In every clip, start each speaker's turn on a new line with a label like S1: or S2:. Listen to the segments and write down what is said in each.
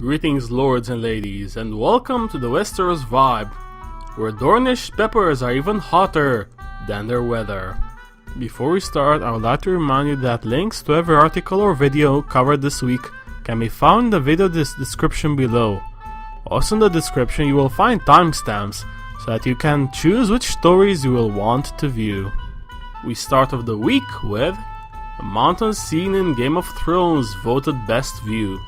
S1: Greetings lords and ladies, and welcome to the Westeros vibe, where Dornish peppers are even hotter than their weather. Before we start, I would like to remind you that links to every article or video covered this week can be found in the video description below. Also in the description you will find timestamps, so that you can choose which stories you will want to view. We start off the week with a mountain scene in Game of Thrones voted best view.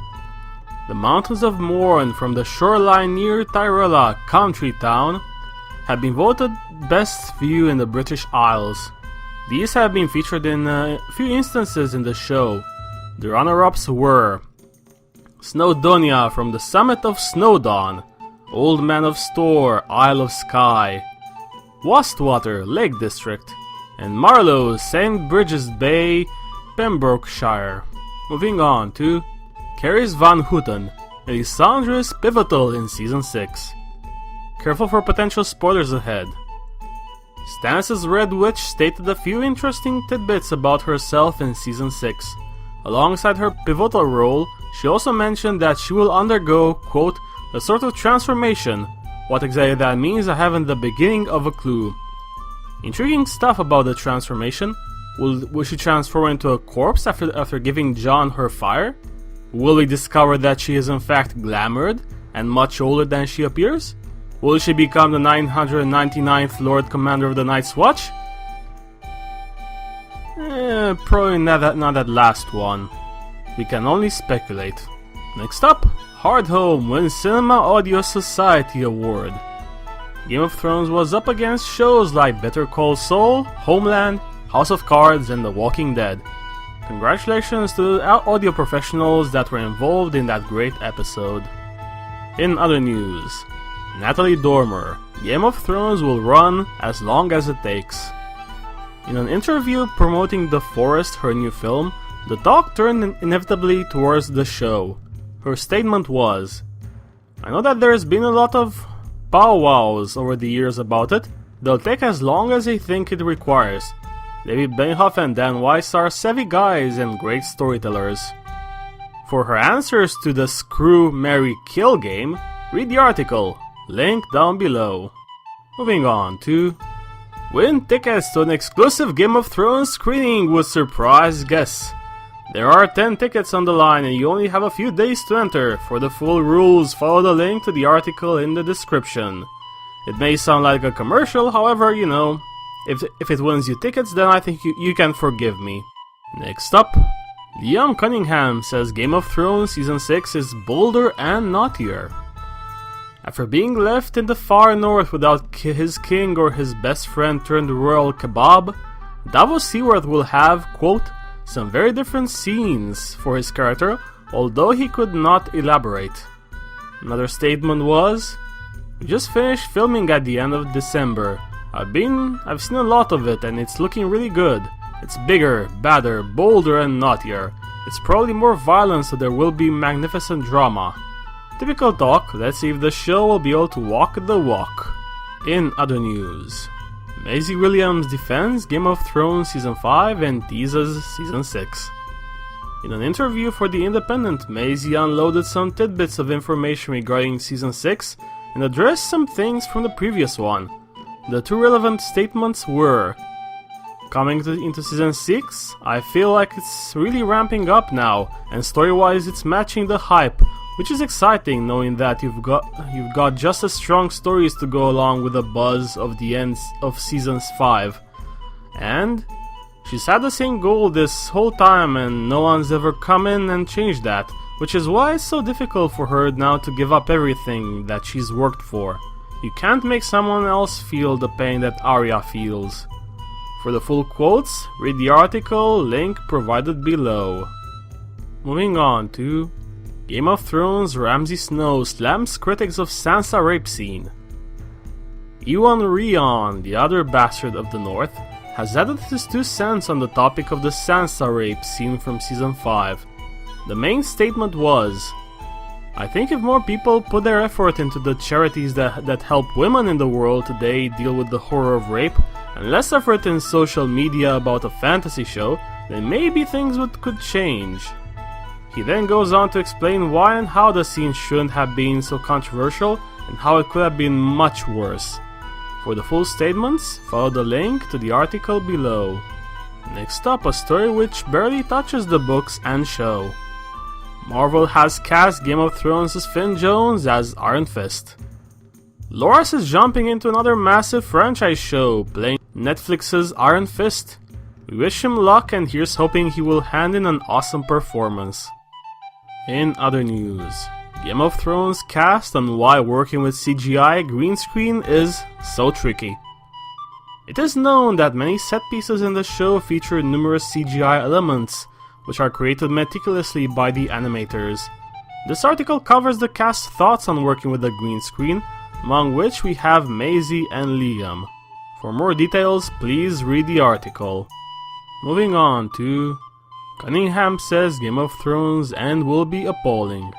S1: The mountains of Mourne from the shoreline near Tyrella country town have been voted best view in the British Isles. These have been featured in a few instances in the show. The runner-ups were Snowdonia from the summit of Snowdawn, Old Man of Store, Isle of Skye, Wastwater, Lake District, and Marlow, St. Bridges Bay, Pembrokeshire. Moving on to Caris Van Houten. Melisandre is pivotal in Season 6. Careful for potential spoilers ahead. Stannis' Red Witch stated a few interesting tidbits about herself in Season 6. Alongside her pivotal role, she also mentioned that she will undergo, quote, a sort of transformation. What exactly that means I haven't the beginning of a clue. Intriguing stuff about the transformation. Will she transform into a corpse after giving Jon her fire? Will we discover that she is in fact glamoured and much older than she appears? Will she become the 999th Lord Commander of the Night's Watch? Probably not that last one. We can only speculate. Next up, Hardhome wins Cinema Audio Society Award. Game of Thrones was up against shows like Better Call Saul, Homeland, House of Cards, and The Walking Dead. Congratulations to the audio professionals that were involved in that great episode. In other news, Natalie Dormer, Game of Thrones will run as long as it takes. In an interview promoting The Forest, her new film, the talk turned inevitably towards the show. Her statement was, I know that there's been a lot of powwows over the years about it. They'll take as long as they think it requires. David Benioff and Dan Weiss are savvy guys and great storytellers. For her answers to the Screw, Marry, Kill game, read the article, link down below. Moving on to win tickets to an exclusive Game of Thrones screening with surprise guests. There are 10 tickets on the line and you only have a few days to enter. For the full rules, follow the link to the article in the description. It may sound like a commercial, however, you know, if it wins you tickets, then I think you can forgive me. Next up, Liam Cunningham says Game of Thrones Season 6 is bolder and naughtier. After being left in the far north without his king or his best friend turned royal kebab, Davos Seaworth will have, quote, some very different scenes for his character, although he could not elaborate. Another statement was, we just finished filming at the end of December. I've seen a lot of it and it's looking really good. It's bigger, badder, bolder and naughtier. It's probably more violent, so there will be magnificent drama. Typical talk, let's see if the show will be able to walk the walk. In other news, Maisie Williams defends Game of Thrones Season 5 and teases Season 6. In an interview for The Independent, Maisie unloaded some tidbits of information regarding Season 6 and addressed some things from the previous one. The two relevant statements were, coming into Season 6, I feel like it's really ramping up now, and story-wise it's matching the hype, which is exciting knowing that you've got just as strong stories to go along with the buzz of the end of Season 5. And she's had the same goal this whole time and no one's ever come in and changed that, which is why it's so difficult for her now to give up everything that she's worked for. You can't make someone else feel the pain that Arya feels. For the full quotes, read the article, link provided below. Moving on to Game of Thrones Ramsay Snow slams critics of Sansa rape scene. Ewan Rion, the other bastard of the North, has added his 2 cents on the topic of the Sansa rape scene from Season 5. The main statement was, I think if more people put their effort into the charities that help women in the world today deal with the horror of rape, and less effort in social media about a fantasy show, then maybe things could change. He then goes on to explain why and how the scene shouldn't have been so controversial and how it could have been much worse. For the full statements, follow the link to the article below. Next up, a story which barely touches the books and show. Marvel has cast Game of Thrones' Finn Jones as Iron Fist. Loras is jumping into another massive franchise show, playing Netflix's Iron Fist. We wish him luck, and here's hoping he will hand in an awesome performance. In other news, Game of Thrones cast on why working with CGI green screen is so tricky. It is known that many set pieces in the show feature numerous CGI elements, which are created meticulously by the animators. This article covers the cast's thoughts on working with the green screen, among which we have Maisie and Liam. For more details, please read the article. Moving on to Cunnningham says Game of Thrones end will be appalling.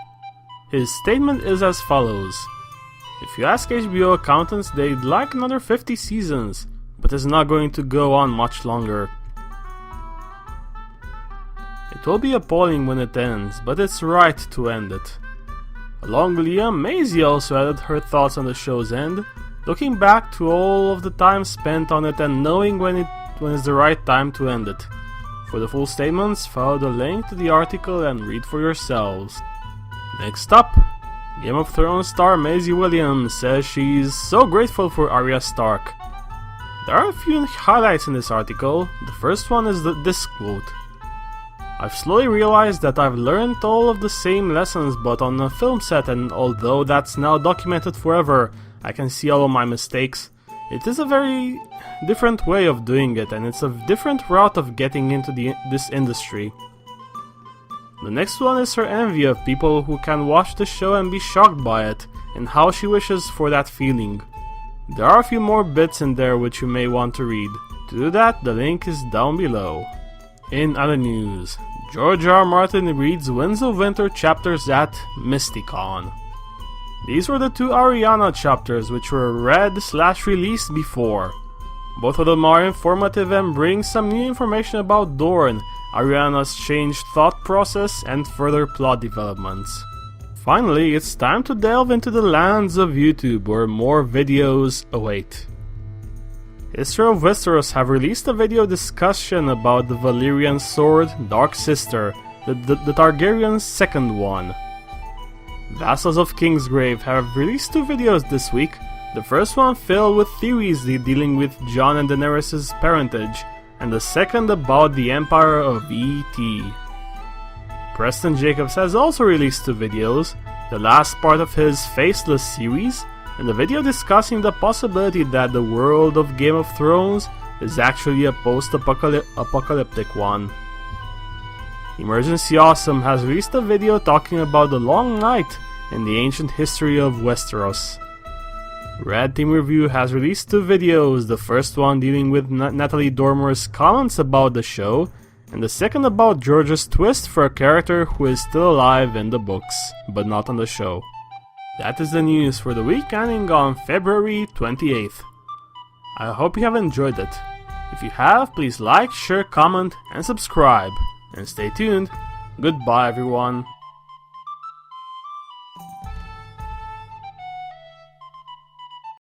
S1: His statement is as follows: if you ask HBO accountants, they'd like another 50 seasons, but it's not going to go on much longer. It will be appalling when it ends, but it's right to end it. Along with Liam, Maisie also added her thoughts on the show's end, looking back to all of the time spent on it and knowing when is the right time to end it. For the full statements, follow the link to the article and read for yourselves. Next up, Game of Thrones star Maisie Williams says she's so grateful for Arya Stark. There are a few highlights in this article. The first one is this quote: I've slowly realized that I've learned all of the same lessons but on a film set, and although that's now documented forever, I can see all of my mistakes. It is a very different way of doing it, and it's a different route of getting into this industry. The next one is her envy of people who can watch the show and be shocked by it, and how she wishes for that feeling. There are a few more bits in there which you may want to read. To do that, the link is down below. In other news, George R. R. Martin reads Winds of Winter chapters at Mysticon. These were the two Arianne chapters which were read/released before. Both of them are informative and bring some new information about Dorne, Arianne's changed thought process, and further plot developments. Finally, it's time to delve into the lands of YouTube, where more videos await. History of Westeros have released a video discussion about the Valyrian sword Dark Sister, the Targaryen's second one. Vassals of Kingsgrave have released two videos this week, the first one filled with theories dealing with Jon and Daenerys' parentage, and the second about the Empire of E.T. Preston Jacobs has also released two videos, the last part of his Faceless series, and the video discussing the possibility that the world of Game of Thrones is actually a post-apocalyptic one. Emergency Awesome has released a video talking about the Long Night and the ancient history of Westeros. Red Team Review has released two videos, the first one dealing with Natalie Dormer's comments about the show, and the second about George's twist for a character who is still alive in the books, but not on the show. That is the news for the week ending on February 28th. I hope you have enjoyed it. If you have, please like, share, comment, and subscribe. And stay tuned. Goodbye everyone.